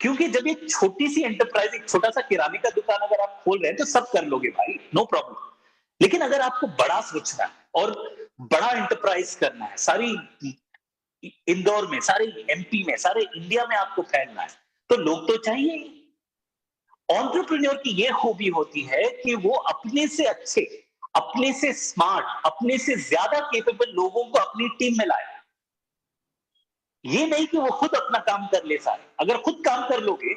क्योंकि जब एक छोटी सी एंटरप्राइज, एक छोटा सा किराने का दुकान अगर आप खोल रहे हैं तो सब कर लोगे भाई, नो प्रॉब्लम। लेकिन अगर आपको बड़ा सोचना है और बड़ा एंटरप्राइज करना है, सारी इंदौर में, सारे एमपी में, सारे इंडिया में आपको फैलना है, तो लोग तो चाहिए ही। एंटरप्रेन्योर की ये खूबी होती है कि वो अपने से अच्छे, अपने से स्मार्ट, अपने से ज्यादा केपेबल लोगों को अपनी टीम में लाए। ये नहीं कि वो खुद अपना काम कर ले सारे। अगर खुद काम कर लोगे,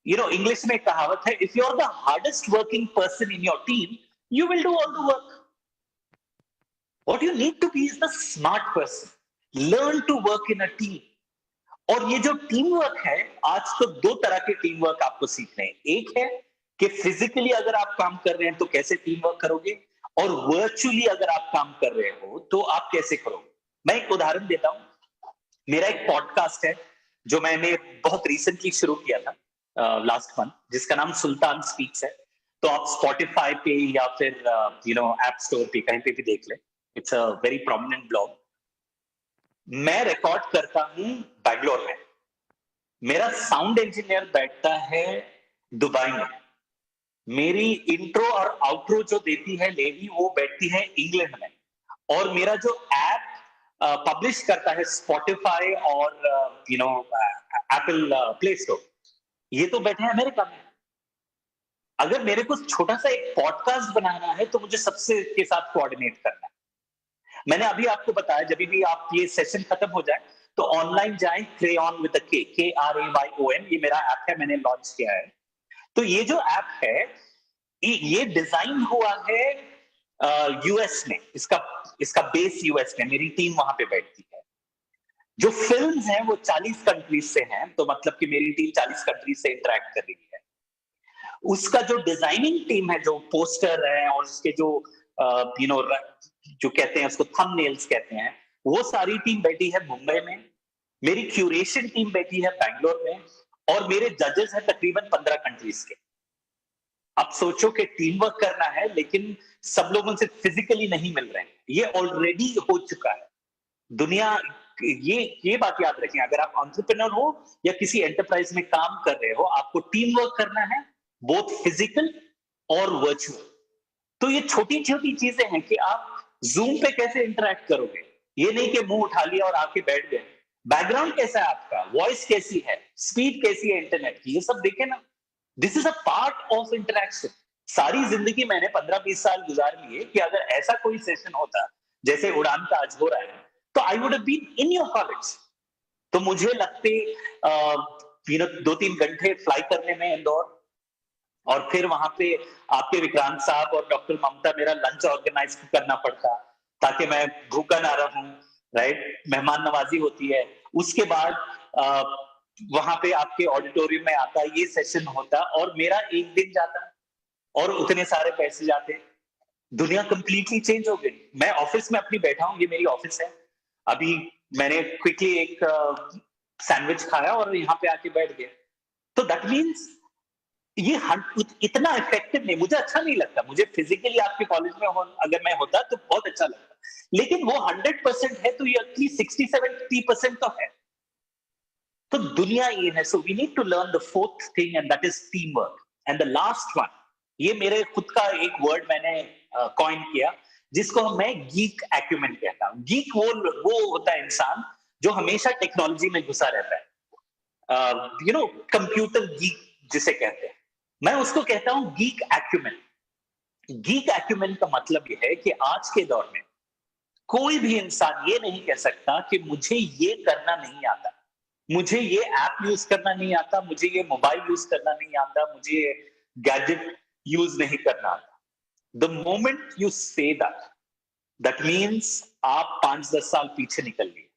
इंग्लिश में कहावत है, if you are the hardest working person in your team, you will do all the work. What you need to be is the smart person, learn to work in a team. और ये जो team work है, आज तो दो तरह के team work आपको सीखने हैं। एक है कि फिजिकली अगर आप काम कर रहे हैं तो कैसे टीम वर्क करोगे, और वर्चुअली अगर आप काम कर रहे हो तो आप कैसे करोगे। मैं एक उदाहरण देता हूं। मेरा एक पॉडकास्ट है जो मैंने बहुत रिसेंटली शुरू किया था, लास्ट मंथ, जिसका नाम सुल्तान स्पीक्स है। तो आप स्पॉटिफाई पे या फिर ऐप स्टोर पे कहीं पे भी देख लें। It's a very prominent blog. मैं रिकॉर्ड करता हूं बैंगलोर में। मेरा साउंड इंजीनियर बैठता है दुबई में। मेरी इंट्रो और आउट्रो जो देती है लेडी, वो बैठती है इंग्लैंड में। और मेरा जो ऐप पब्लिश करता है स्पॉटिफाई और एप्पल प्ले स्टोर, ये तो बैठे हैं अमेरिका में। अगर मेरे को छोटा सा एक पॉडकास्ट बनाना है तो मुझे सबसे के साथ कोऑर्डिनेट करना है। मैंने अभी आपको बताया, जब भी आप ये सेशन खत्म हो जाए तो ऑनलाइन जाएं, क्रेयॉन विद KRAYON, ये मेरा ऐप है, मैंने लॉन्च किया है। तो ये जो ऐप है, ये डिजाइन हुआ है यूएस में। इसका इसका बेस यूएस में, मेरी टीम वहां पे बैठती है। जो फिल्म्स हैं वो 40 कंट्रीज से हैं, तो मतलब कि मेरी टीम 40 कंट्रीज से इंटरेक्ट कर रही है। उसका जो डिजाइनिंग टीम है, जो पोस्टर है और उसके जो जो कहते हैं उसको थंबनेल्स कहते हैं, वो सारी टीम बैठी है मुंबई में। मेरी क्यूरेशन टीम बैठी है बैंगलोर में। और मेरे जजेस हैं तकरीबन 15 कंट्रीज के। अब सोचो कि टीम वर्क करना है, लेकिन सब लोग उनसे फिजिकली नहीं मिल रहे हैं। ये ऑलरेडी हो चुका है दुनिया। ये बात याद रखें, अगर आप एंटरप्रेन्योर हो या किसी एंटरप्राइज में काम कर रहे हो, आपको टीम वर्क करना है, बोथ फिजिकल और वर्चुअल। तो ये छोटी छोटी चीजें हैं कि आप जूम पे कैसे इंटरेक्ट करोगे। ये नहीं कि मुंह उठा लिया और आके बैठ गए। बैकग्राउंड कैसा है आपका, वॉइस कैसी है, स्पीड कैसी है इंटरनेट की, ये सब देखे ना। This is a part of interaction. सारी जिंदगी मैंने 15-20 साल गुजार लिए कि अगर ऐसा कोई सेशन होता जैसे उड़ान का आज हो रहा है, तो I would have been in your college. तो मुझे लगते 2-3 घंटे फ्लाई करने में इंदौर, और फिर वहां पे आपके विक्रांत साहब और डॉक्टर ममता मेरा लंच ऑर्गेनाइज करना पड़ता, ताकि मैं भूखा ना रहूं। राइट, मेहमान नवाजी होती है। उसके बाद वहां पे आपके ऑडिटोरियम में आता, ये सेशन होता, और मेरा एक दिन जाता और उतने सारे पैसे जाते। दुनिया कंप्लीटली चेंज हो गई। मैं ऑफिस में अपनी बैठा हूँ, ये मेरी ऑफिस है। अभी मैंने क्विकली एक सैंडविच खाया और यहाँ पे आके बैठ गया। तो दैट मीन्स ये इतना इफेक्टिव नहीं, मुझे अच्छा नहीं लगता। मुझे फिजिकली आपके कॉलेज में अगर मैं होता तो बहुत अच्छा लगता, लेकिन वो 100% है तो ये एटलीस्ट 60-70% तो है। तो दुनिया ये है। So we need to learn the fourth thing, and that is team work. And the last one, ये मेरे खुद का एक वर्ड मैंने कॉइन किया, जिसको मैं गीक एक्यूमेंट कहता हूं। गीक वो होता है इंसान जो हमेशा टेक्नोलॉजी में घुसा रहता है, कंप्यूटर गीक जिसे कहते हैं। मैं उसको कहता हूं गीक एक्यूमेन। गीक एक्यूमेन का मतलब यह है कि आज के दौर में कोई भी इंसान ये नहीं कह सकता कि मुझे ये करना नहीं आता, मुझे ये ऐप यूज करना नहीं आता, मुझे ये मोबाइल यूज करना नहीं आता, मुझे ये गैजेट यूज नहीं करना आता। The moment you say that means आप 5-10 साल पीछे निकल गए।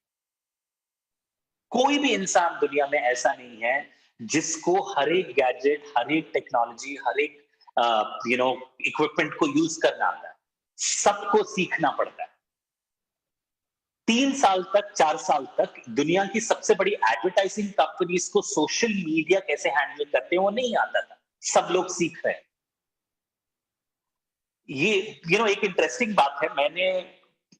कोई भी इंसान दुनिया में ऐसा नहीं है जिसको हर एक गैजेट, हर एक टेक्नोलॉजी, हर एक इक्विपमेंट को यूज करना आता है। सबको सीखना पड़ता है। 3 साल तक, 4 साल तक दुनिया की सबसे बड़ी एडवर्टाइजिंग कंपनीज को सोशल मीडिया कैसे हैंडल करते हैं वो नहीं आता था। सब लोग सीख रहे हैं। ये एक इंटरेस्टिंग बात है। मैंने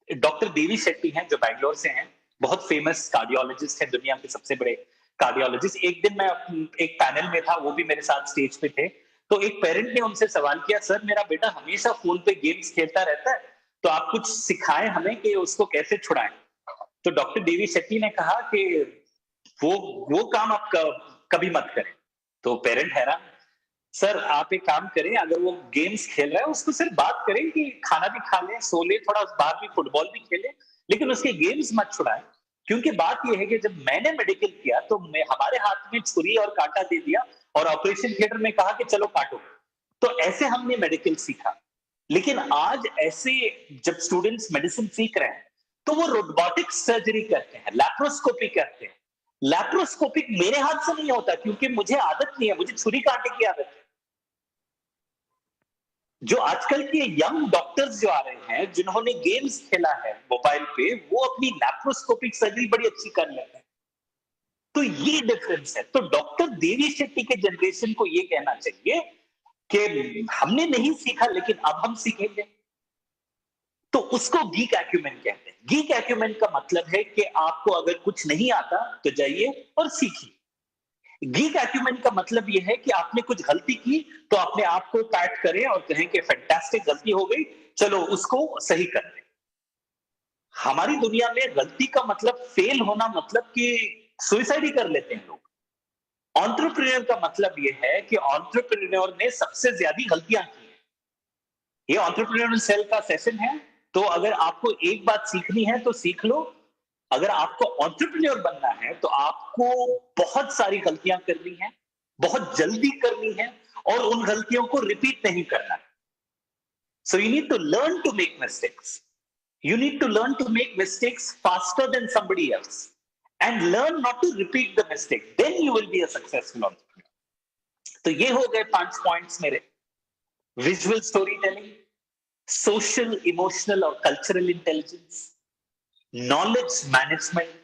डॉक्टर देवी शेट्टी हैं जो बैंगलोर से हैं, बहुत फेमस कार्डियोलॉजिस्ट हैं, दुनिया के सबसे बड़े कार्डियोलॉजिस्ट। एक दिन मैं एक पैनल में था, वो भी मेरे साथ स्टेज पे थे, तो एक पेरेंट ने उनसे सवाल किया, सर मेरा बेटा हमेशा फोन पे गेम्स खेलता रहता है, तो आप कुछ सिखाएं हमें कि उसको कैसे छुड़ाएं। तो डॉक्टर देवी शेट्टी ने कहा कि वो काम आप कभी मत करें। तो पेरेंट हैरान, सर आप एक काम करें, अगर वो गेम्स खेल रहा है उसको सिर्फ बात करें कि खाना भी खा ले, सो ले, थोड़ा बाहर भी फुटबॉल भी खेले, लेकिन उसके गेम्स मत छुड़ाएं। क्योंकि बात यह है कि जब मैंने मेडिकल किया तो हमारे हाथ में छुरी और कांटा दे दिया और ऑपरेशन थिएटर में कहा कि चलो काटो। तो ऐसे हमने मेडिकल सीखा। लेकिन आज ऐसे जब स्टूडेंट्स मेडिसिन सीख रहे हैं तो वो रोबोटिक सर्जरी करते हैं, लैप्रोस्कोपी करते हैं। लैप्रोस्कोपिक मेरे हाथ से नहीं होता क्योंकि मुझे आदत नहीं है, मुझे छुरी कांटे की आदत है। जो आजकल के यंग डॉक्टर्स जो आ रहे हैं, जिन्होंने गेम्स खेला है मोबाइल पे, वो अपनी लैप्रोस्कोपिक सर्जरी बड़ी अच्छी कर लेते हैं। तो ये डिफरेंस है। तो डॉक्टर देवी शेट्टी के जनरेशन को ये कहना चाहिए कि हमने नहीं सीखा लेकिन अब हम सीखेंगे। तो उसको गीक एक्यूमेन कहते हैं। गीक एक्यूमेन का मतलब है कि आपको अगर कुछ नहीं आता तो जाइए और सीखिए। गीक एक्यूमेन का मतलब यह है कि आपने कुछ गलती की तो अपने आप को पैट करें और कहें कि फैंटास्टिक गलती हो गई, चलो उसको सही कर दें। हमारी दुनिया में गलती का मतलब, फेल होना मतलब कि सुइसाइड ही कर लेते हैं लोग। एंटरप्रेन्योर का मतलब यह है कि एंटरप्रेन्योर ने सबसे ज्यादा गलतियां की हैं। ये एंटरप्रेन्योर सेल का सेशन है, तो अगर आपको एक बात सीखनी है तो सीख लो। अगर आपको एंटरप्रेन्योर बनना है तो आपको बहुत सारी गलतियां करनी है, बहुत जल्दी करनी है, और उन गलतियों को रिपीट नहीं करना है। So you need to learn to make mistakes. You need to learn to make mistakes faster than somebody else and learn not to repeat the mistake. Then you will be a successful entrepreneur. तो ये हो गए 5 points मेरे। Visual story telling, social, emotional और cultural intelligence, knowledge management,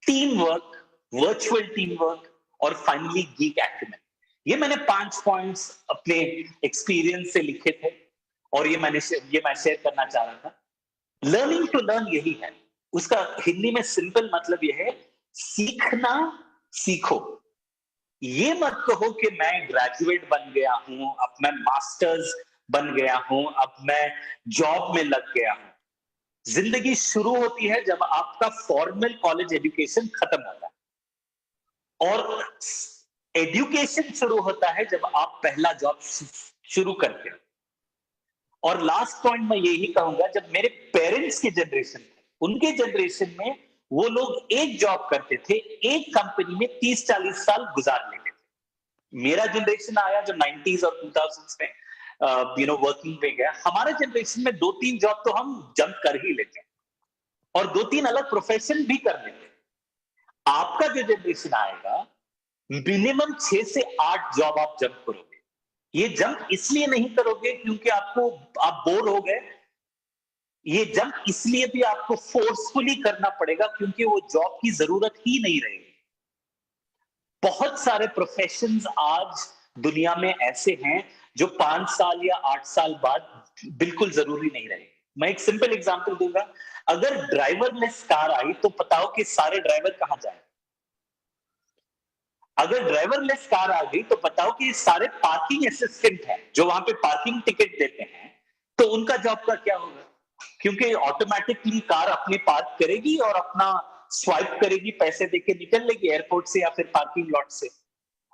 team work, virtual team work, और finally geek acumen. ये मैंने 5 points अपने एक्सपीरियंस से लिखे थे और ये मैं शेयर करना चाह रहा था। लर्निंग टू लर्न यही है। उसका हिंदी में सिंपल मतलब यह है, सीखना सीखो। ये मत कहो कि मैं ग्रेजुएट बन गया हूं, अब मैं मास्टर्स बन गया हूं, अब मैं जॉब में लग गया हूं। जिंदगी शुरू होती है जब आपका फॉर्मल कॉलेज एजुकेशन खत्म होता है, और एजुकेशन शुरू होता है जब आप पहला जॉब शुरू करते हो। और लास्ट पॉइंट मैं यही कहूंगा, जब मेरे पेरेंट्स की जनरेशन थे, उनके जनरेशन में वो लोग एक जॉब करते थे, एक कंपनी में 30-40 साल गुजार लेते थे। मेरा जनरेशन आया जो 90s और 2000s में वर्किंग पे गया। हमारे जनरेशन में 2-3 जॉब तो हम जंप कर ही लेते हैं और 2-3 अलग प्रोफेशन भी कर लेते हैं। आपका जो जनरेशन आएगा, मिनिमम 6 से 8 जॉब आप जंप करोगे। ये जंप इसलिए नहीं करोगे क्योंकि आप बोर हो गए, ये जंप इसलिए भी आपको फोर्सफुली करना पड़ेगा क्योंकि वो जॉब की जरूरत ही नहीं रहेगी। बहुत सारे प्रोफेशंस आज दुनिया में ऐसे हैं जो 5 साल या 8 साल बाद बिल्कुल जरूरी नहीं रहे। मैं एक सिंपल एग्जांपल दूंगा, अगर ड्राइवरलेस कार आई तो बताओ कि सारे ड्राइवर कहां जाएं? अगर ड्राइवरलेस कार आ गई तो बताओ कि सारे पार्किंग असिस्टेंट हैं जो वहां पे पार्किंग टिकट देते हैं, तो उनका जॉब का क्या होगा? क्योंकि ऑटोमेटिकली कार अपने पार्क करेगी और अपना स्वाइप करेगी, पैसे देके निकल लेगी एयरपोर्ट से या फिर पार्किंग लॉट से।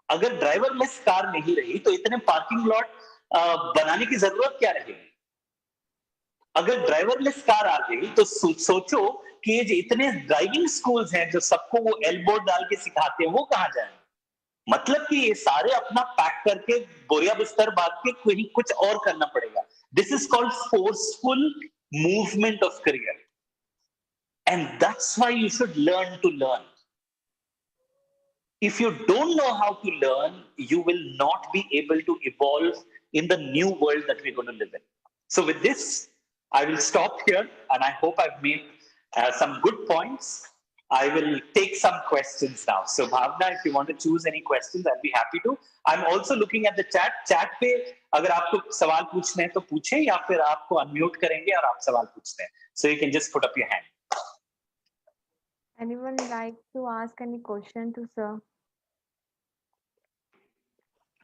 अगर ड्राइवरलेस कार नहीं रही तो इतने पार्किंग लॉट बनाने की जरूरत क्या रहेगी? अगर ड्राइवरलेस कार आ गई तो सोचो कि ये जो इतने ड्राइविंग स्कूल्स हैं जो सबको वो एल्बो डाल के सिखाते हैं, वो कहां जाएंगे? मतलब कि ये सारे अपना पैक करके बोरिया बिस्तर बांध के कहीं कुछ और करना पड़ेगा। This is called forceful movement of career, and that's why you should learn to learn. If you don't know how to learn, you will not be able to evolve in the new world that we're going to live in. So with this, I will stop here, and I hope I've made some good points. I will take some questions now. So Bhavna, if you want to choose any questions, I'll be happy to. I'm also looking at the chat. Chat पे अगर आपको सवाल पूछने हैं तो पूछें, या फिर आपको अनम्यूट करेंगे और आप सवाल पूछते हैं. So you can just put up your hand. Anyone like to ask any question to sir?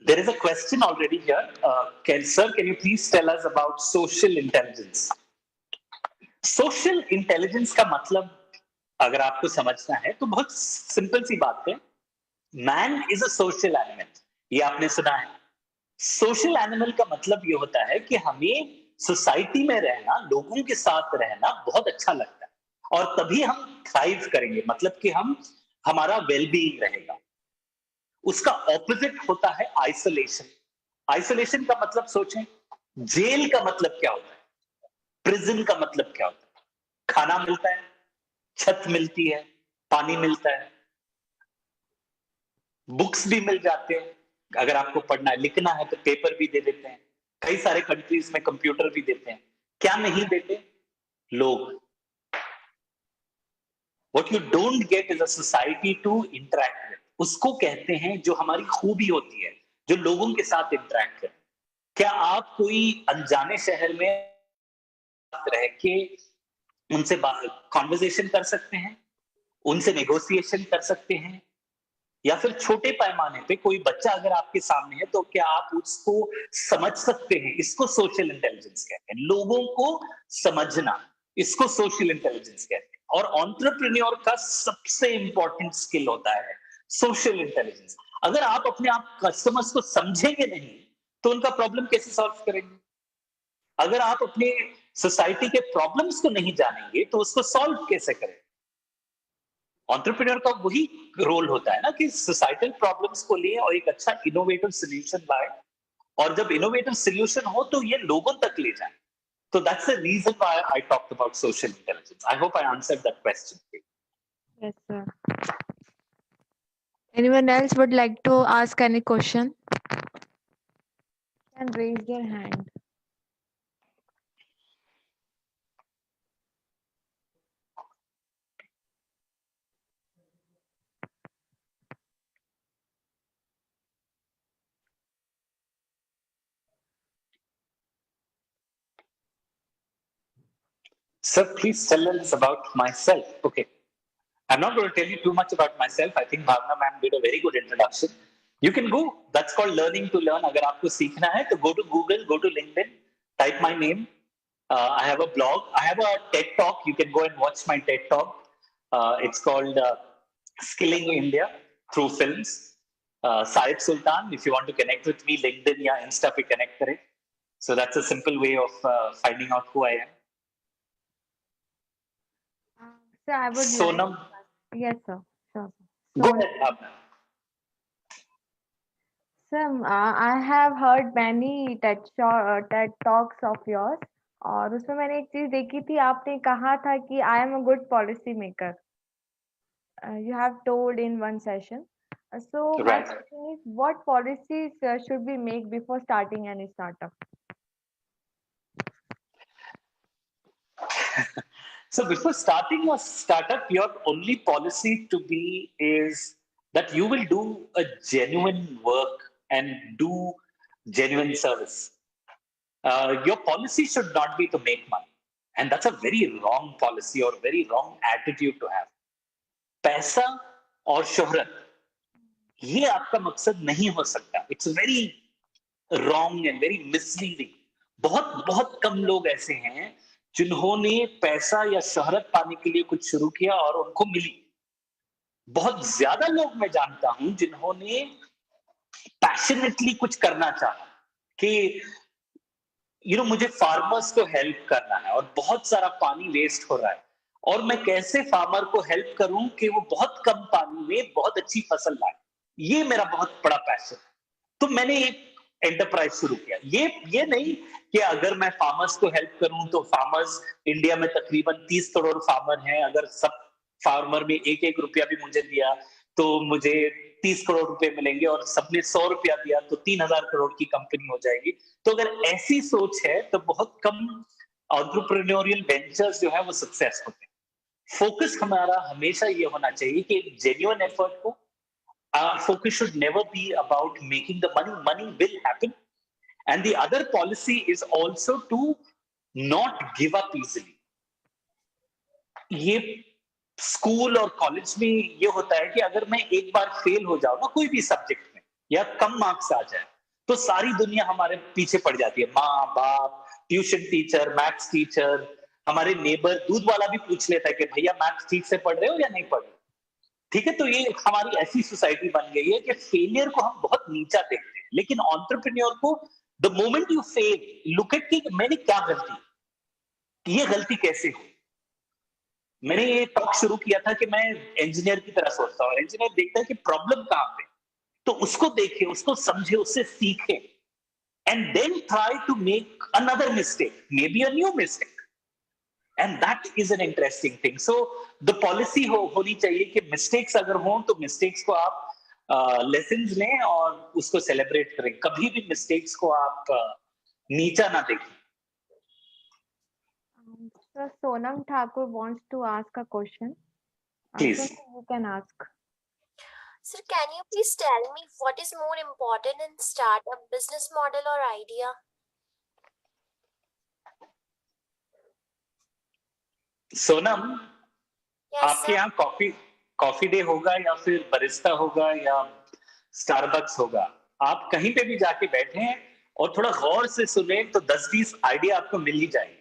There is a question already here. Can you please tell us about social intelligence? Social intelligence का मतलब अगर आपको समझना है तो बहुत simple सी बात है. Man is a social animal. ये आपने सुना है. सोशल एनिमल का मतलब ये होता है कि हमें सोसाइटी में रहना, लोगों के साथ रहना बहुत अच्छा लगता है और तभी हम थ्राइव करेंगे, मतलब कि हम हमारा वेलबीइंग रहेगा. उसका ऑपोजिट होता है आइसोलेशन. आइसोलेशन का मतलब सोचें, जेल का मतलब क्या होता है, प्रिजन का मतलब क्या होता है. खाना मिलता है, छत मिलती है, पानी मिलता है, बुक्स भी मिल जाते हैं, अगर आपको पढ़ना है लिखना है तो पेपर भी दे देते हैं, कई सारे कंट्रीज में कंप्यूटर भी देते हैं. क्या नहीं देते? लोग. What you don't get is a society to interact with. उसको कहते हैं जो हमारी खूबी होती है, जो लोगों के साथ इंटरेक्ट करें. क्या आप कोई अनजाने शहर में रह के उनसे कॉन्वर्सेशन कर सकते हैं, उनसे नेगोशिएशन कर सकते हैं? या फिर छोटे पैमाने पे कोई बच्चा अगर आपके सामने है तो क्या आप उसको समझ सकते हैं? इसको सोशल इंटेलिजेंस कहते हैं. लोगों को समझना, इसको सोशल इंटेलिजेंस कहते हैं. और एंटरप्रेन्योर का सबसे इंपॉर्टेंट स्किल होता है सोशल इंटेलिजेंस. अगर आप अपने आप कस्टमर्स को समझेंगे नहीं तो उनका प्रॉब्लम कैसे सॉल्व करेंगे? अगर आप अपने सोसाइटी के प्रॉब्लम्स को नहीं जानेंगे तो उसको सॉल्व कैसे करें? एंटरप्रेन्योर का वही रोल होता है ना कि सोसाइटल प्रॉब्लम्स को ले और एक अच्छा इनोवेटिव सॉल्यूशन लाए, और जब इनोवेटिव सॉल्यूशन हो तो ये लोगों तक ले जाए. So that's the reason why I talked about social intelligence. I hope I answered that question. Yes, sir. Anyone else would like to ask any question? Can raise their hand. Sir, please tell us about myself. Okay. I'm not going to tell you too much about myself. I think Bhavna ma'am did a very good introduction. You can go. That's called learning to learn. अगर आपको सीखना है तो go to Google, go to LinkedIn, type my name. I have a blog. I have a TED Talk. You can go and watch my TED Talk. It's called Skilling India through films. Saib Sultan, if you want to connect with me, LinkedIn या Insta पे connect करें. So that's a simple way of finding out who I am. Sir, I would like. Sonam, Yes, sir. Sure. go So, ahead, Bhavna. sir, I have heard many TED talks of yours. और उसमें मैंने एक चीज देखी थी, आपने कहा था कि I am a good policy maker. You have told in one session. So my Right. question is, what policies should we make before starting any startup? So before starting a startup, your only policy to be is that you will do a genuine work and do genuine service. Your policy should not be to make money. And that's a very wrong policy or very wrong attitude to have. पैसा और शोहरत, ये आपका मकसद नहीं हो सकता. It's very wrong and very misleading. बहुत बहुत कम लोग ऐसे हैं जिन्होंने पैसा या शोहरत पाने के लिए कुछ शुरू किया और उनको मिली. बहुत ज्यादा लोग मैं जानता हूं जिन्होंने पैशनेटली कुछ करना चाहा कि मुझे फार्मर्स को हेल्प करना है और बहुत सारा पानी वेस्ट हो रहा है और मैं कैसे फार्मर को हेल्प करूं कि वो बहुत कम पानी में बहुत अच्छी फसल लाए. ये मेरा बहुत बड़ा पैशन है. तो मैंने एक एंटरप्राइज शुरू किया. ये नहीं कि अगर मैं फार्मर्स को हेल्प करूं तो फार्मर्स, इंडिया में तकरीबन 30 करोड़ फार्मर हैं, अगर सब फार्मर में एक एक रुपया भी मुझे दिया तो मुझे 30 करोड़ रुपए मिलेंगे और सबने 100 रुपया दिया तो 3,000 करोड़ की कंपनी हो जाएगी. तो अगर ऐसी सोच है तो बहुत कम एंटरप्रेन्योरियल वेंचर्स जो है वो सक्सेस होते हैं. फोकस हमारा हमेशा ये होना चाहिए कि एक जेन्युइन एफर्ट को. Our focus should never be about making the money. Money will happen. And the other policy is also to not give up easily. ये स्कूल और कॉलेज में ये होता है कि अगर मैं एक बार फेल हो जाऊं ना कोई भी सब्जेक्ट में या कम मार्क्स आ जाए तो सारी दुनिया हमारे पीछे पड़ जाती है। माँ बाप, ट्यूशन टीचर, मैथ्स टीचर, हमारे नेबर, दूध वाला भी पूछ लेता है कि भैया मैथ्स ठीक से पढ़ रहे हो या नहीं पढ़ रहे हो। ठीक है, तो ये हमारी ऐसी सोसाइटी बन गई है कि फेलियर को हम बहुत नीचा देखते हैं, लेकिन एंटरप्रेन्योर को the moment you fail look at कि मैंने क्या गलती, ये गलती कैसे हुई। मैंने ये टॉक शुरू किया था कि मैं इंजीनियर की तरह सोचता हूँ, इंजीनियर देखता है कि प्रॉब्लम कहां पे, तो उसको देखे, उसको समझे, उससे सीखे, and then try to make another mistake, may be a new mistake, and that is an interesting thing. So the policy होनी चाहिए कि मिस्टेक्स अगर हो तो मिस्टेक्स को आप लेसन्स लें और उसको सेलिब्रेट करें, कभी भी मिस्टेक्स को आप नीचा ना देखें। So Sonam Thakur wants to ask a question. Please. Sonam, you can ask. Sir, can you please tell me what is more important in startup, business model or idea? Sonam, Yes, आपके sir. यहाँ coffee day होगा या फिर Barista होगा या Starbucks होगा, आप कहीं पे भी जाके बैठे हैं और थोड़ा गौर से सुने तो 10-20 आइडिया आपको मिल ही जाएंगे।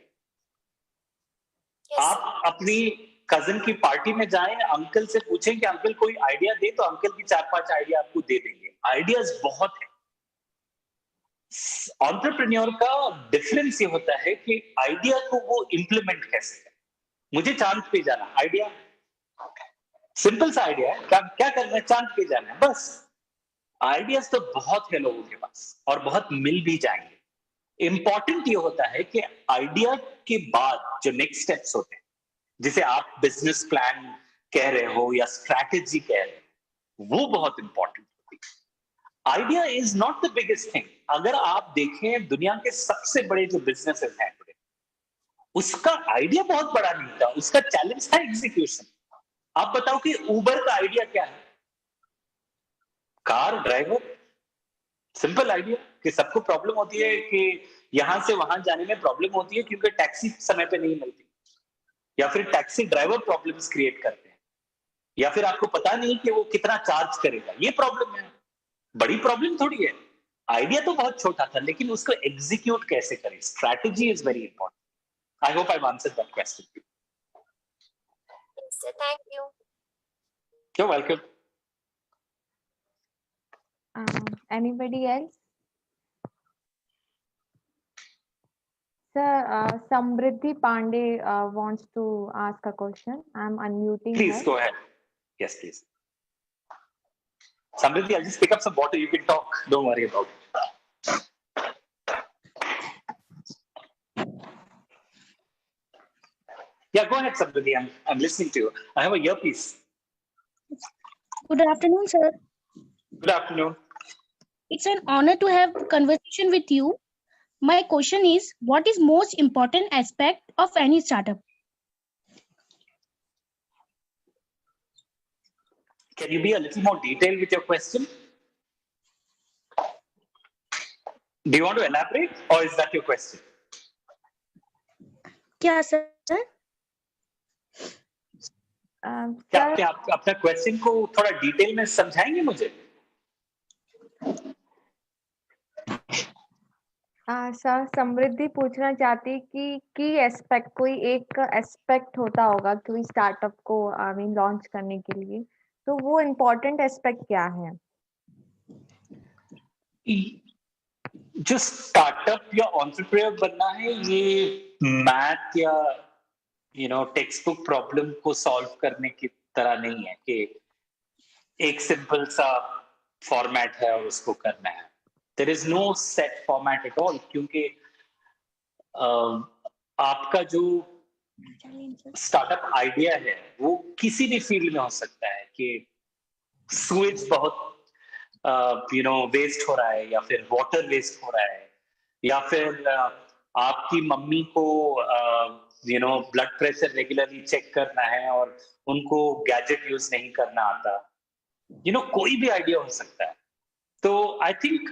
Yes, आप sir. अपनी कजिन की पार्टी में जाएं, अंकल से पूछें कि अंकल कोई आइडिया दे, तो अंकल भी 4-5 आइडिया आपको दे देंगे। आइडियाज बहुत है। एंटरप्रेन्योर का डिफरेंस ये होता है कि आइडिया को वो इंप्लीमेंट कैसे करें। मुझे चांद पे जाना, आइडिया सिंपल सा आइडिया है, क्या करना है, चांद पे जाना है, बस। आइडियाज तो बहुत है लोगों के पास और बहुत मिल भी जाएंगे। इंपॉर्टेंट ये होता है कि आइडिया के बाद जो नेक्स्ट स्टेप्स होते हैं, जिसे आप बिजनेस प्लान कह रहे हो या स्ट्रैटेजी कह रहे हो, वो बहुत इंपॉर्टेंट होती है। Idea is not the biggest thing. अगर आप देखें दुनिया के सबसे बड़े जो बिजनेसेस हैं, उसका आइडिया बहुत बड़ा नहीं था, उसका चैलेंज था एग्जीक्यूशन। आप बताओ कि उबर का आइडिया क्या है? कार ड्राइवर, सिंपल आइडिया कि सबको प्रॉब्लम होती है कि यहां से वहां जाने में प्रॉब्लम होती है क्योंकि टैक्सी समय पे नहीं मिलती, या फिर टैक्सी ड्राइवर प्रॉब्लम्स क्रिएट करते हैं, या फिर आपको पता नहीं कि वो कितना चार्ज करेगा, ये प्रॉब्लम है। बड़ी प्रॉब्लम थोड़ी है। आइडिया तो बहुत छोटा था, लेकिन उसको एग्जीक्यूट कैसे करें, strategy is very important. I hope I answered that question. Yes, sir. Thank you. You're welcome. Anybody else? Sir, Samriddhi Pandey wants to ask a question. I'm unmuting Please her. go ahead. Yes, please. Samriddhi, I'll just pick up some water. You can talk. Don't worry about it. Yeah, go ahead, Samriddhi. I'm listening to you. I have a earpiece. Good afternoon, sir. Good afternoon. It's an honor to have conversation with you. My question is, what is most important aspect of any startup? Can you be a little more detailed with your question? Do you want to elaborate, or is that your question? क्या sir? क्या आप अपना question को थोड़ा detail में समझाएंगे मुझे? Sir, समृद्धि पूछना चाहती कि एस्पेक्ट, कोई एक एस्पेक्ट होता होगा कोई स्टार्टअप को लॉन्च करने के लिए, तो वो इम्पोर्टेंट एस्पेक्ट क्या है? जो स्टार्टअप या एंटरप्रेन्योर बनना है, ये मैथ या टेक्स्ट बुक प्रॉब्लम को सॉल्व करने की तरह नहीं है कि एक सिंपल सा फॉर्मेट है और उसको करना है। There is no set format at all, क्योंकि आपका जो स्टार्टअप आइडिया है वो किसी भी फील्ड में हो सकता है कि सूएज बहुत वेस्ट हो रहा है, या फिर वाटर वेस्ट हो रहा है, या फिर आपकी मम्मी को ब्लड प्रेशर रेगुलरली चेक करना है और उनको गैजेट यूज नहीं करना आता, कोई भी आइडिया हो सकता है। तो I think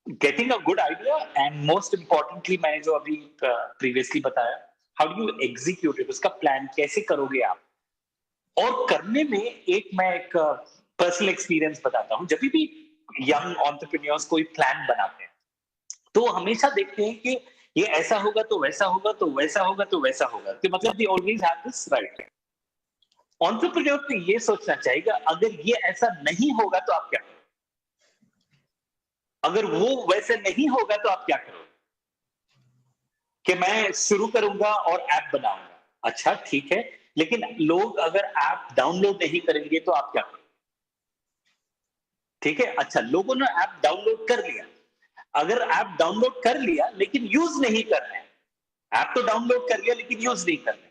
getting a good idea, and most importantly मैंने जो अभी प्रीवियसली बताया how do you execute it, उसका प्लान कैसे करोगे आप। और करने में मैं एक पर्सनल एक्सपीरियंस बताता हूं, जब भी यंग एंटरप्रेन्योर्स कोई प्लान बनाते हैं तो हमेशा देखते हैं कि ये ऐसा होगा तो वैसा होगा तो वैसा होगा तो वैसा होगा, कि मतलब they always have this right. Entrepreneur को ये सोचना चाहिए अगर ये ऐसा नहीं होगा तो आप क्या करोगे, अगर वो वैसे नहीं होगा तो आप क्या करोगे। कि मैं शुरू करूंगा और ऐप बनाऊंगा, अच्छा ठीक है, लेकिन लोग अगर ऐप डाउनलोड नहीं करेंगे तो आप क्या करोगे। ठीक है, अच्छा लोगों ने ऐप डाउनलोड कर लिया, अगर ऐप डाउनलोड कर लिया लेकिन यूज नहीं कर रहे हैं, ऐप तो डाउनलोड कर लिया लेकिन यूज नहीं कर रहे,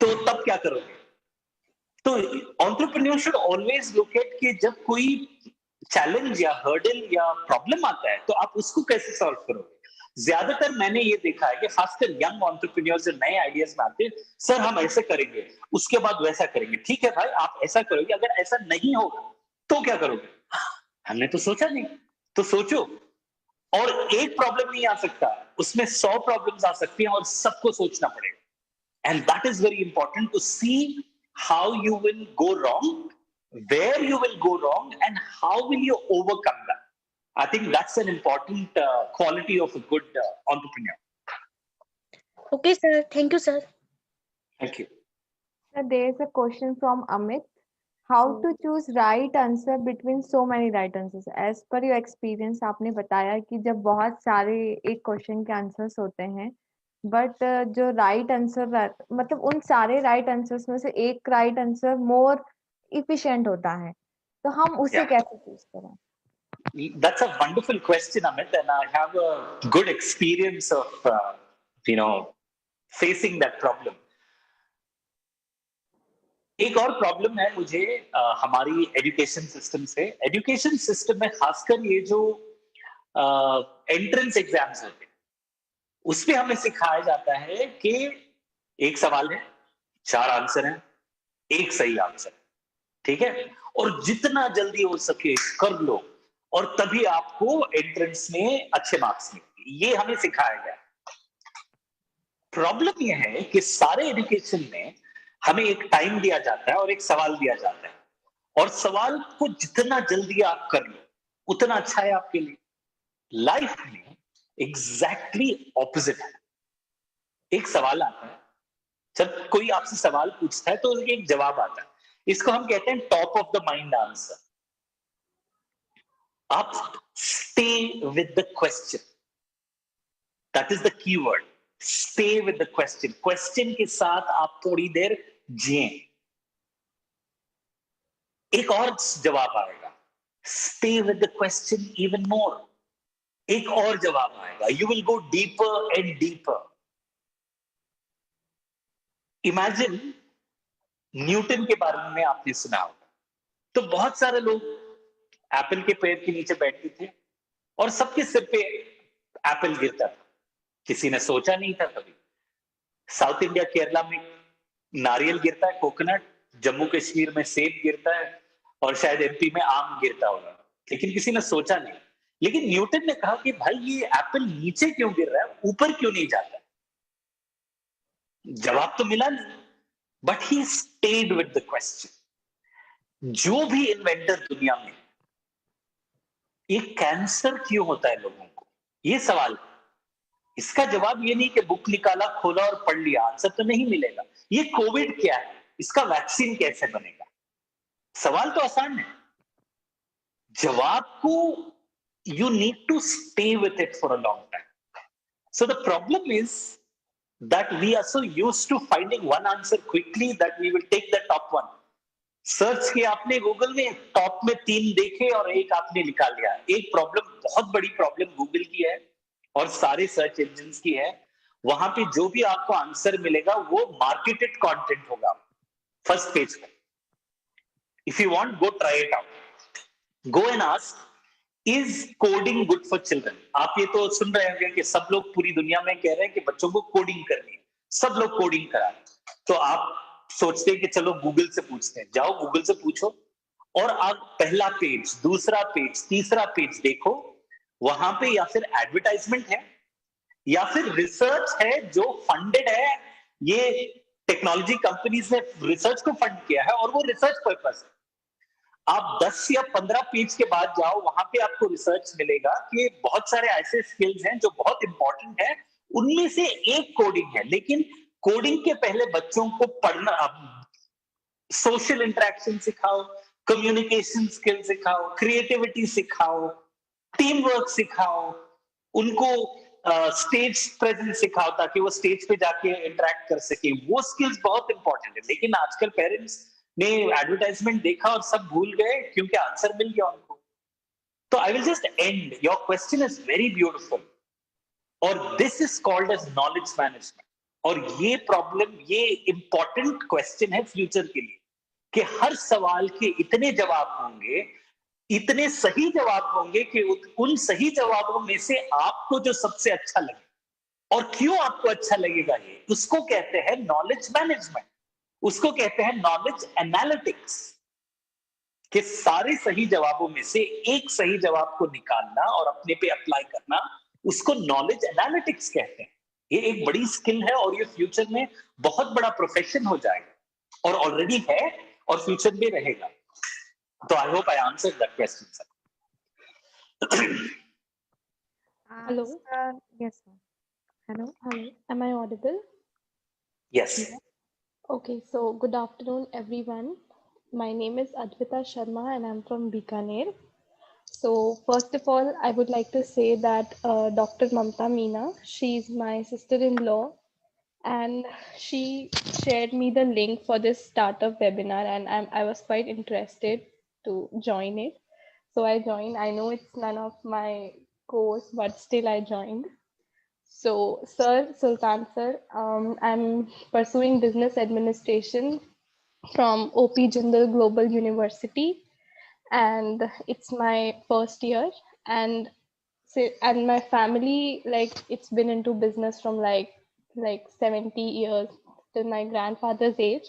तो तब क्या करोगे। तो entrepreneur should always look at कि जब कोई चैलेंज या हर्डल या प्रॉब्लम आता है तो आप उसको कैसे सॉल्व करोगे। ज्यादातर मैंने ये देखा है कि खासकर यंग एंटरप्रेन्योर्स जो नए आइडियाज में आते हैं, सर हम ऐसे करेंगे उसके बाद वैसा करेंगे, ठीक है भाई आप ऐसा करोगे, अगर ऐसा नहीं होगा तो क्या करोगे। हमने तो सोचा नहीं, तो सोचो। और एक प्रॉब्लम नहीं आ सकता, उसमें 100 प्रॉब्लम्स आ सकती हैं और सबको सोचना पड़ेगा। And that is very important to see how you will go wrong, where you will go wrong and how will you overcome that. I think that's an important quality of a good entrepreneur. Okay, sir. Thank you, sir. Thank you. So there is a question from Amit. How to choose right answer between so many right answers? As per your experience, आपने बताया कि जब बहुत सारे एक question के answers होते हैं, बट जो राइट आंसर मतलब उन सारे राइट आंसर्स में से एक राइट आंसर मोर इफिशिएंट होता है, तो हम उसे Yeah. कैसे चूज करें? That's a wonderful question, Amit, and I have a good experience of facing that problem. एक और प्रॉब्लम है मुझे हमारी एजुकेशन सिस्टम से। एजुकेशन सिस्टम में खासकर ये जो एंट्रेंस एग्जाम्स होते हैं उसमें हमें सिखाया जाता है कि एक सवाल है, 4 आंसर हैं, एक सही आंसर, ठीक है, और जितना जल्दी हो सके कर लो और तभी आपको एंट्रेंस में अच्छे मार्क्स मिलेंगे, ये हमें सिखाया गया। प्रॉब्लम यह है कि सारे एजुकेशन में हमें एक टाइम दिया जाता है और एक सवाल दिया जाता है, और सवाल को जितना जल्दी आप कर लो उतना अच्छा है आपके लिए। लाइफ में एग्जैक्टली ऑपोजिट है। एक सवाल आता है, जब कोई आपसे सवाल पूछता है तो एक जवाब आता है, इसको हम कहते हैं top of the mind answer. आप stay with the question, that is the keyword, stay with the question. Question के साथ आप थोड़ी देर जिए, एक और जवाब आएगा, stay with the question even more, एक और जवाब आएगा, you will go deeper and deeper. Imagine Newton के बारे में आपने सुना होगा, तो बहुत सारे लोग एप्पल के पेड़ के नीचे बैठते थे और सबके सिर पे एप्पल गिरता था, किसी ने सोचा नहीं था कभी। साउथ इंडिया केरला में नारियल गिरता है, कोकोनट, जम्मू कश्मीर में सेब गिरता है और शायद एमपी में आम गिरता होगा, लेकिन किसी ने सोचा नहीं। लेकिन न्यूटन ने कहा कि भाई ये एप्पल नीचे क्यों गिर रहा है, ऊपर क्यों नहीं जाता। जवाब तो मिला नहीं, but he stayed with the question. जो भी इन्वेंटर दुनिया में, ये कैंसर क्यों होता है लोगों को, ये सवाल, इसका जवाब ये नहीं कि बुक निकाला, खोला और पढ़ लिया, आंसर तो नहीं मिलेगा। ये कोविड क्या है, इसका वैक्सीन कैसे बनेगा, सवाल तो आसान है, जवाब को you need to stay with it for a long time. So the problem is that we are so used to finding one answer quickly that we will take the top one. Search किया आपने Google में, top में 3 देखे और एक आपने निकाल लिया। एक प्रॉब्लम, बहुत बड़ी प्रॉब्लम गूगल की है और सारे सर्च इंजिन्स की है, वहां पे जो भी आपको आंसर मिलेगा वो मार्केटेड कंटेंट होगा फर्स्ट पेज पर। If you want, go try it out, go and ask is coding good for children. आप ये तो सुन रहे होंगे कि सब लोग पूरी दुनिया में कह रहे हैं कि बच्चों को कोडिंग करनी है, सब लोग कोडिंग करा रहे हैं, तो आप सोचते हैं कि चलो गूगल से पूछते हैं। जाओ गूगल से पूछो और आप पहला पेज, दूसरा पेज, तीसरा पेज देखो, वहां पे या फिर एडवर्टाइजमेंट है या फिर रिसर्च है जो फंडेड है, ये टेक्नोलॉजी कंपनीज ने रिसर्च को फंड किया है और वो रिसर्च पर्पस है। आप 10 या 15 पेज के बाद जाओ, वहां पे आपको रिसर्च मिलेगा कि बहुत सारे ऐसे स्किल्स हैं जो बहुत इंपॉर्टेंट है, उनमें से एक कोडिंग है। लेकिन कोडिंग के पहले बच्चों को पढ़ना, सोशल इंटरेक्शन सिखाओ, कम्युनिकेशन स्किल सिखाओ, क्रिएटिविटी सिखाओ, टीम वर्क सिखाओ, उनको स्टेज प्रेजेंस सिखाओ ताकि वो स्टेज पे जाके इंटरेक्ट कर सके। वो स्किल्स बहुत इंपॉर्टेंट है। लेकिन आजकल पेरेंट्स ने एडवर्टाइजमेंट देखा और सब भूल गए क्योंकि आंसर मिल गया उनको। तो I will just end, your question is very beautiful और this is called as knowledge management. और ये प्रॉब्लम, ये इंपॉर्टेंट क्वेश्चन है फ्यूचर के लिए कि हर सवाल के इतने जवाब होंगे, इतने सही जवाब होंगे कि उन सही जवाबों में से आपको जो सबसे अच्छा लगे, और क्यों आपको अच्छा लगेगा, ये उसको कहते हैं नॉलेज मैनेजमेंट, उसको कहते हैं नॉलेज एनालिटिक्स। कि सारे सही जवाबों में से एक सही जवाब को निकालना और अपने पे अप्लाई करना, उसको नॉलेज एनालिटिक्स कहते हैं। ये एक बड़ी स्किल है और ये फ्यूचर में बहुत बड़ा प्रोफेशन हो जाएगा और ऑलरेडी है और फ्यूचर में रहेगा। तो I hope I answered that question sir. Hello. Sir, yes, sir. Hello. Hello, am I audible? Yes. Okay, so good afternoon, everyone. My name is Advita Sharma and I'm from Bikaner. So first of all, I would like to say that Dr. Mamta Meena, she's my sister-in-law, and she shared me the link for this startup webinar, and I was quite interested to join it. So I joined. I know it's none of my course, but still I joined. So, Sir Sultan Sir, I'm pursuing business administration from OP Jindal Global University, and it's my first year. And my family, like, it's been into business from like 70 years till my grandfather's age.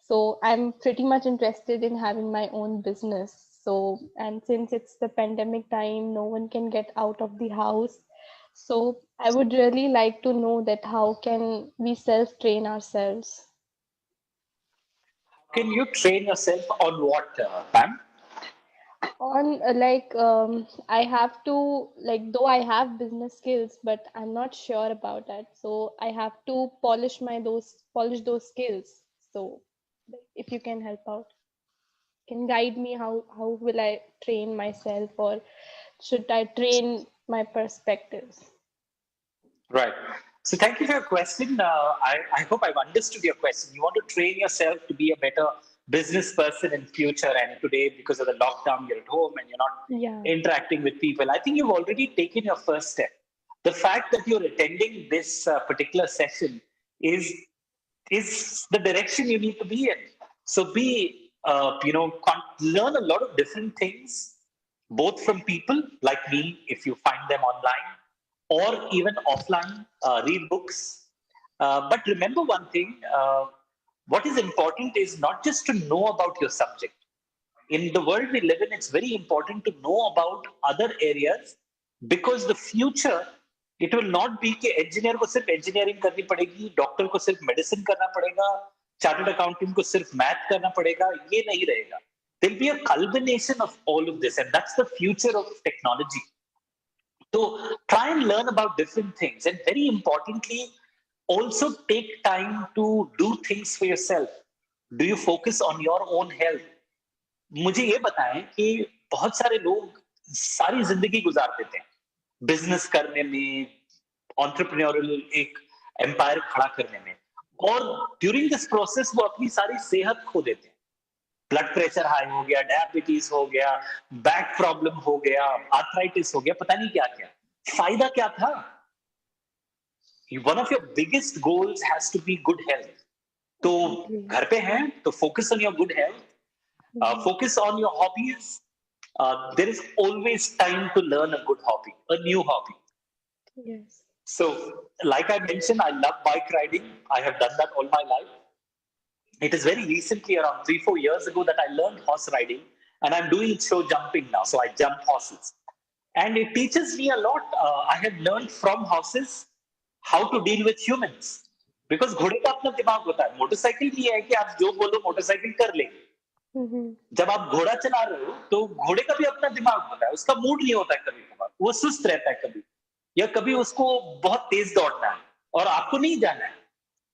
So I'm pretty much interested in having my own business. So, and since it's the pandemic time, no one can get out of the house. So I would really like to know that how can we self-train ourselves? Can you train yourself on what, Pam? On I have to, like, though I have business skills, but I'm not sure about that. So I have to polish those skills. So if you can help out, can guide me how will I train myself, or should I train my perspectives? Right. So thank you for your question. I hope I've understood your question. You want to train yourself to be a better business person in future, and today because of the lockdown you're at home and you're not interacting with people. I think you've already taken your first step. The fact that you're attending this particular session is the direction you need to be in. So learn a lot of different things, both from people like me, if you find them online, or even offline, read books. But remember one thing, what is important is not just to know about your subject. In the world we live in, it's very important to know about other areas, because the future, it will not be कि engineer को सिर्फ engineering करनी पड़ेगी, doctor को सिर्फ medicine करना पड़ेगा, chartered accountant को सिर्फ math करना पड़ेगा, ये नहीं रहेगा. There'll be a culmination of all of this, and that's the future of technology. So try and learn about different things, and very importantly, also take time to do things for yourself. Do you focus on your own health? मुझे ये बताएं कि बहुत सारे लोग सारी जिंदगी गुजार देते हैं बिजनेस करने में, एंटरप्रेन्योरियल एक एम्पायर खड़ा करने में, और ड्यूरिंग दिस प्रोसेस वो अपनी सारी सेहत खो देते हैं. ब्लड प्रेशर हाई हो गया, डायबिटीज हो गया, बैक प्रॉब्लम हो गया, आर्थराइटिस हो गया, पता नहीं क्या क्या. फायदा क्या था? One of your biggest goals has to be good health. तो घर पे हैं तो focus on your good health, focus on your hobbies. There is always time to learn a good hobby, a new hobby. Yes. So, like I mentioned, I love bike riding. I have done that all my life. It is very recently, around 3-4 years ago, that I learned horse riding, and I'm doing show jumping now. So I jump horses, and it teaches me a lot. I have learned from horses how to deal with humans. Because घोड़े का अपना दिमाग होता है, motorcycle भी है कि आप जो बोलो मोटरसाइकिल कर लेगी. जब आप घोड़ा चला रहे हो तो घोड़े का भी अपना दिमाग होता है, उसका मूड नहीं होता है कभी कभार, वो सुस्त रहता है कभी, या कभी उसको बहुत तेज दौड़ना है और आपको नहीं जाना है.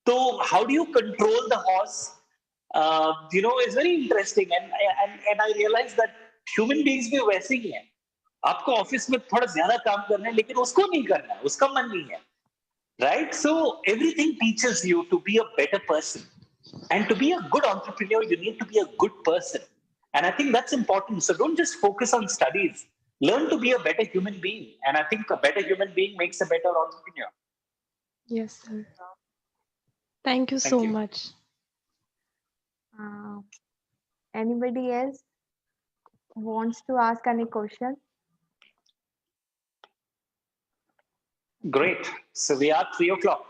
तो how do you control the horse, you know, is very interesting. And I realize that human beings भी वैसे ही हैं. आपको ऑफिस में थोड़ा ज्यादा काम करना है लेकिन उसको नहीं करना है, उसका मन नहीं है, right? So everything teaches you to be a better person, and to be a good entrepreneur you need to be a good person, and I think that's important. So don't just focus on studies, learn to be a better human being, and I think a better human being makes a better entrepreneur. Yes, sir. Thank you so much. Anybody else wants to ask any question? Great. So we are 3 o'clock.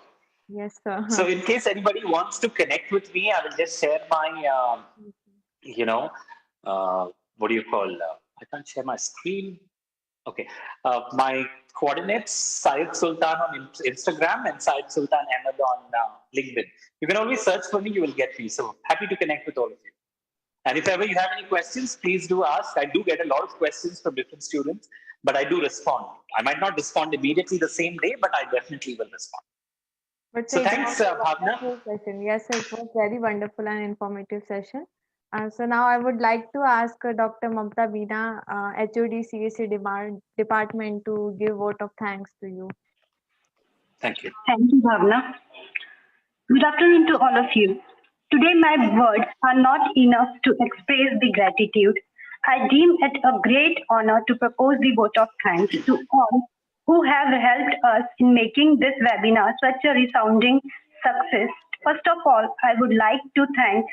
Yes, sir. So in case anybody wants to connect with me, I will just share my, you know, what do you call, I can't share my screen. Okay. My coordinates, Syed Sultan on Instagram and Syed Sultan Ahmed on LinkedIn. You can always search for me, you will get me. So happy to connect with all of you. And if ever you have any questions, please do ask. I do get a lot of questions from different students, but I do respond. I might not respond immediately the same day, but I definitely will respond. But So it thanks, was a Bhavna. wonderful session. Yes, it was very wonderful and informative session. So now I would like to ask Dr. Mamta Veena, HOD CSE department, to give vote of thanks to you. Thank you. Thank you, Bhavna. Good afternoon to all of you. Today, my words are not enough to express the gratitude. I deem it a great honor to propose the vote of thanks to all who have helped us in making this webinar such a resounding success. First of all, I would like to thank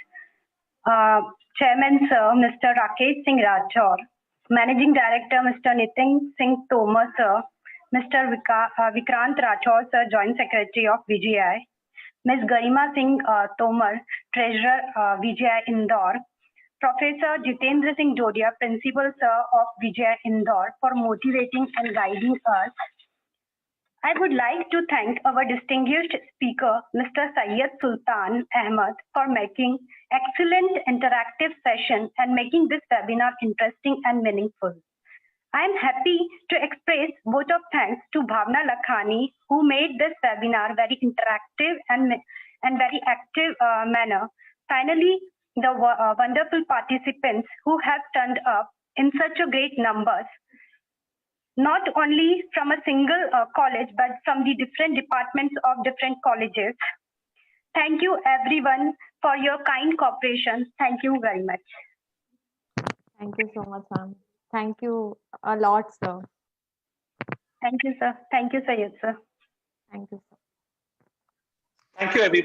Chairman Sir, Mr. Rakesh Singh Rathore, Managing Director, Mr. Nitin Singh Tomar Sir, Mr. Vikrant Rathore Sir, Joint Secretary of VGI, Ms. Garima Singh Tomar, Treasurer VGI Indore, Professor Jitendra Singh Jodia, Principal Sir of VGI Indore, for motivating and guiding us. I would like to thank our distinguished speaker, Mr. Syed Sultan Ahmed, for making excellent interactive session and making this webinar interesting and meaningful. I am happy to express vote of thanks to Bhavna Lakhani, who made this webinar very interactive and very active manner. Finally, the wonderful participants who have turned up in such a great numbers, not only from a single college, but from the different departments of different colleges. Thank you everyone for your kind cooperation. Thank you very much. Thank you so much, ma'am. Thank you a lot, sir. Thank you, sir. Thank you, Syed, sir. Thank you, sir. Thank you, everybody.